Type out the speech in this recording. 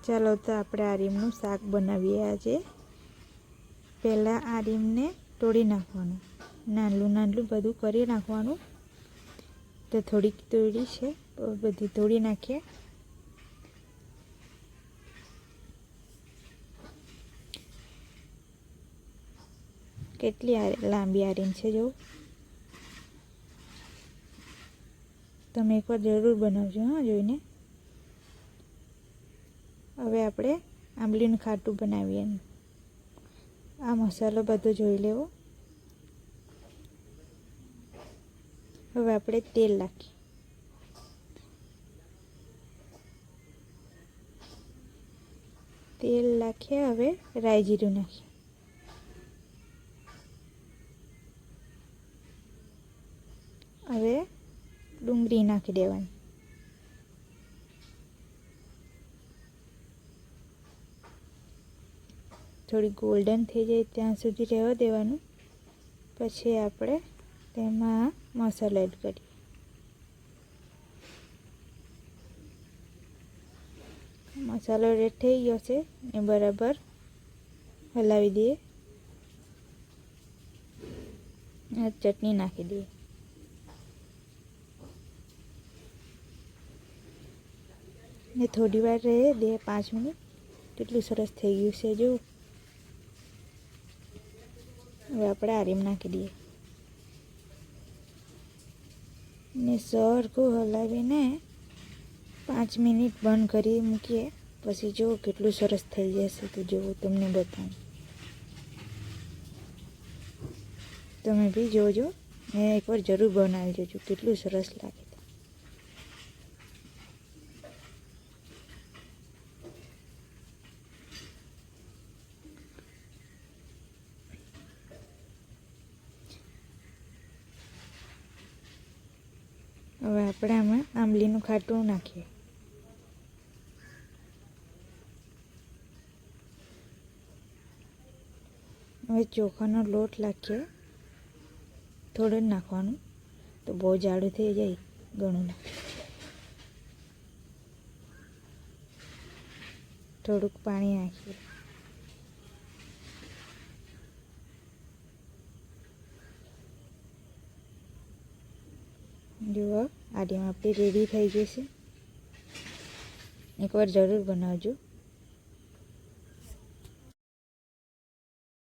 ચાલો તો આપણે આ રીમનું શાક બનાવીએ આજે. પહેલાં આ રીમને તોડી નાખવાનું, નાનલું નાનલું બધું કરી નાખવાનું. તો થોડીક તોડી છે, બધી તોડી નાખીએ. કેટલી લાંબી આ રીમ છે જો. તમે એકવાર જરૂર બનાવજો હા જોઈને. હવે આપણે આંબલીનું ખાટું બનાવીએ. આ મસાલો બધો જોઈ લેવો. હવે આપણે તેલ નાખીએ. તેલ નાખીએ. હવે રાઈ જીરું નાખીએ. હવે ડુંગળી નાખી દેવાની. થોડી ગોલ્ડન થઈ જાય ત્યાં સુધી રહેવા દેવાનું. પછી આપણે તેમાં મસાલો એડ કરીએ. મસાલો રેડ થઈ ગયો છે એ બરાબર હલાવી દઈએ. ચટણી નાખી દઈએ. ને થોડી વાર રહે દે, 5 મિનિટ. કેટલું સરસ થઈ ગયું છે જો. હવે આપણે આ રીમ નાખી દઈએ ને સરખું હલાવીને 5 મિનિટ બંધ કરી મૂકીએ. પછી જો કેટલું સરસ થઈ જશે. તો જુઓ, તમને બતાવું. તમે બી જોજો ને એકવાર જરૂર બનાવી જોજો, કેટલું સરસ લાગે. હવે આપણે આમાં આંબલીનું ખાટું નાખીએ. હવે ચોખાનો લોટ નાખીએ. થોડું જ નાખવાનું, તો બહુ જાડું થઈ જાય. ઘણું થોડુંક પાણી નાખીએ. જુઓ, આ રીમ આપણી રેડી થઈ જશે. એકવાર જરૂર બનાવજો.